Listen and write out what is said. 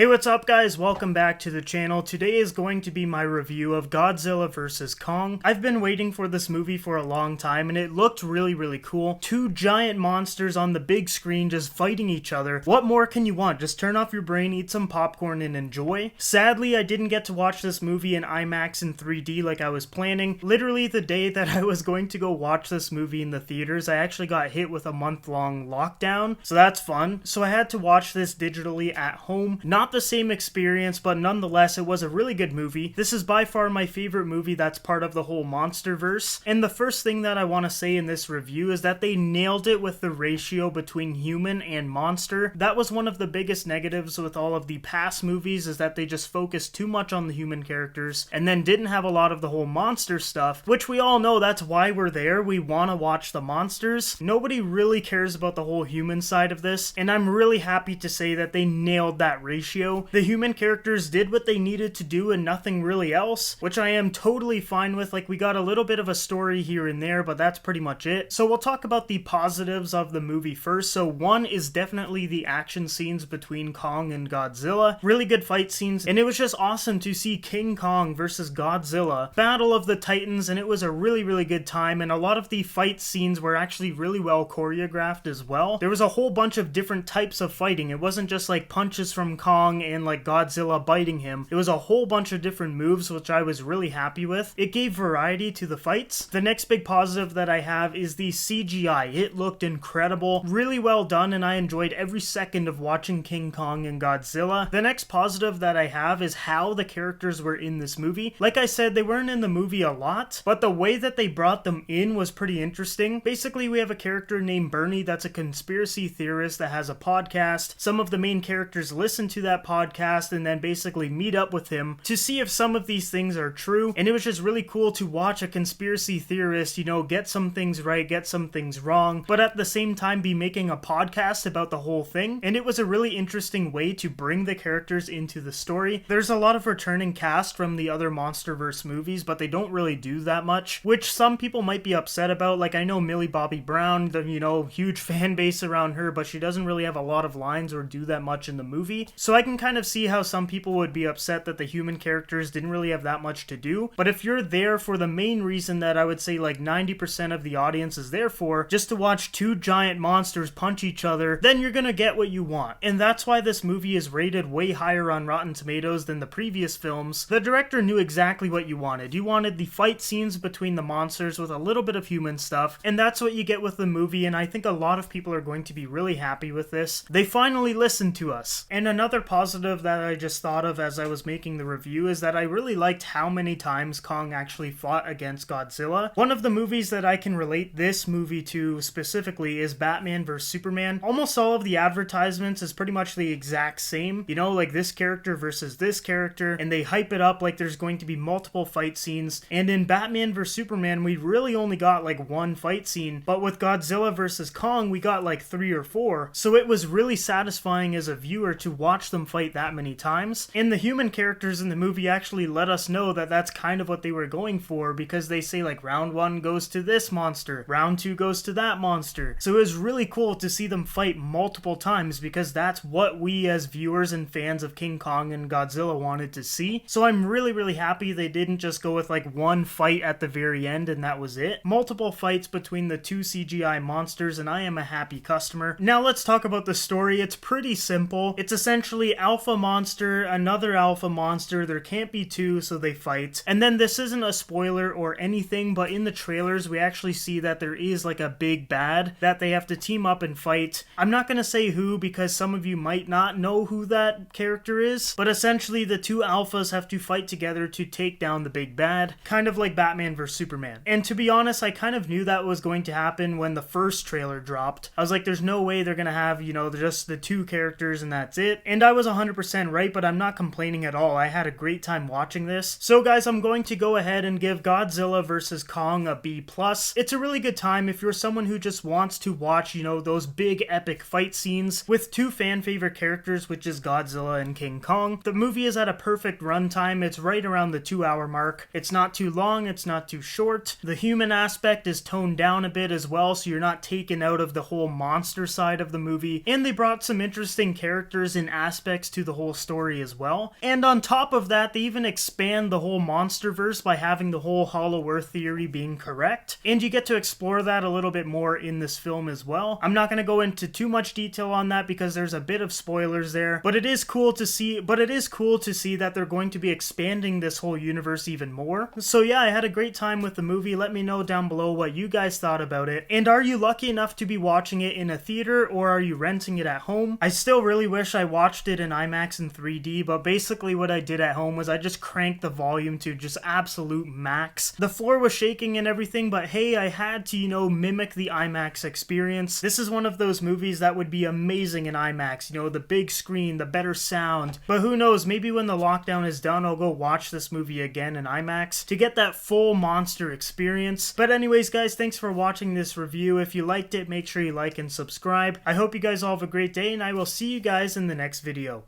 Hey, what's up guys? Welcome back to the channel. Today is going to be my review of Godzilla vs. Kong. I've been waiting for this movie for a long time and it looked really cool. Two giant monsters on the big screen just fighting each other. What more can you want? Just turn off your brain, eat some popcorn and enjoy. Sadly, I didn't get to watch this movie in IMAX in 3D like I was planning. Literally the day that I was going to go watch this movie in the theaters, I actually got hit with a month-long lockdown. So that's fun. So I had to watch this digitally at home. Not the same experience, but nonetheless it was a really good movie. This is by far my favorite movie that's part of the whole MonsterVerse. And the first thing that I want to say in this review is that they nailed it with the ratio between human and monster. That was one of the biggest negatives with all of the past movies, is that they just focused too much on the human characters and then didn't have a lot of the whole monster stuff, which we all know that's why we're there. We want to watch the monsters. Nobody really cares about the whole human side of this, and I'm really happy to say that they nailed that ratio. The human characters did what they needed to do and nothing really else, which I am totally fine with. Like, we got a little bit of a story here and there, but that's pretty much it. So we'll talk about the positives of the movie first. So one is definitely the action scenes between Kong and Godzilla. Really good fight scenes, and it was just awesome to see King Kong versus Godzilla, Battle of the Titans, and it was a really good time, and a lot of the fight scenes were actually really well choreographed as well. There was a whole bunch of different types of fighting. It wasn't just like punches from Kong and like Godzilla biting him. It was a whole bunch of different moves, which I was really happy with. It gave variety to the fights. The next big positive that I have is the CGI. It looked incredible, really well done, and I enjoyed every second of watching King Kong and Godzilla. The next positive that I have is how the characters were in this movie. Like I said, they weren't in the movie a lot, but the way that they brought them in was pretty interesting. Basically, we have a character named Bernie that's a conspiracy theorist that has a podcast. Some of the main characters listen to that podcast and then basically meet up with him to see if some of these things are true, and it was just really cool to watch a conspiracy theorist, you know, get some things right, get some things wrong, but at the same time be making a podcast about the whole thing. And it was a really interesting way to bring the characters into the story. There's a lot of returning cast from the other MonsterVerse movies, but they don't really do that much, which some people might be upset about. Like, I know Millie Bobby Brown, the, you know, huge fan base around her, but she doesn't really have a lot of lines or do that much in the movie. So I can kind of see how some people would be upset that the human characters didn't really have that much to do. But if you're there for the main reason that I would say like 90% of the audience is there for, just to watch two giant monsters punch each other, then you're gonna get what you want. And that's why this movie is rated way higher on Rotten Tomatoes than the previous films. The director knew exactly what you wanted. You wanted the fight scenes between the monsters with a little bit of human stuff, and that's what you get with the movie, and I think a lot of people are going to be really happy with this. They finally listened to us. And another positive that I just thought of as I was making the review is that I really liked how many times Kong actually fought against Godzilla. One of the movies that I can relate this movie to specifically is Batman vs. Superman. Almost all of the advertisements is pretty much the exact same, you know, like this character versus this character, and they hype it up like there's going to be multiple fight scenes. And in Batman vs. Superman, we really only got like one fight scene, but with Godzilla vs. Kong, we got like 3 or 4. So it was really satisfying as a viewer to watch them fight that many times. And the human characters in the movie actually let us know that that's kind of what they were going for, because they say like round 1 goes to this monster, round 2 goes to that monster. So it was really cool to see them fight multiple times, because that's what we as viewers and fans of King Kong and Godzilla wanted to see. So I'm really happy they didn't just go with like one fight at the very end and that was it. Multiple fights between the two CGI monsters, and I am a happy customer. Now let's talk about the story. It's pretty simple. It's essentially alpha monster, another alpha monster, there can't be two, so they fight. And then this isn't a spoiler or anything, but in the trailers we actually see that there is like a big bad that they have to team up and fight. I'm not gonna say who, because some of you might not know who that character is, but essentially the two alphas have to fight together to take down the big bad, kind of like Batman vs. Superman. And to be honest, I kind of knew that was going to happen when the first trailer dropped. I was like, there's no way they're gonna have, you know, just the two characters and that's it. And I was 100% right, but I'm not complaining at all. I had a great time watching this. So guys, I'm going to go ahead and give Godzilla vs. Kong a B+. It's a really good time if you're someone who just wants to watch, you know, those big epic fight scenes with two fan favorite characters, which is Godzilla and King Kong. The movie is at a perfect runtime. It's right around the 2-hour mark. It's not too long, it's not too short. The human aspect is toned down a bit as well, so you're not taken out of the whole monster side of the movie. And they brought some interesting characters and aspects aspects to the whole story as well. And on top of that, they even expand the whole monsterverse by having the whole Hollow Earth theory being correct. And you get to explore that a little bit more in this film as well. I'm not going to go into too much detail on that because there's a bit of spoilers there, but it is cool to see that they're going to be expanding this whole universe even more. So yeah, I had a great time with the movie. Let me know down below what you guys thought about it. And are you lucky enough to be watching it in a theater, or are you renting it at home? I still really wish I watched it in IMAX in 3D, but basically what I did at home was I just cranked the volume to just absolute max. The floor was shaking and everything, but hey, I had to, mimic the IMAX experience. This is one of those movies that would be amazing in IMAX, the big screen, the better sound. But who knows, maybe when the lockdown is done, I'll go watch this movie again in IMAX to get that full monster experience. But anyways, guys, thanks for watching this review. If you liked it, make sure you like and subscribe. I hope you guys all have a great day, and I will see you guys in the next video.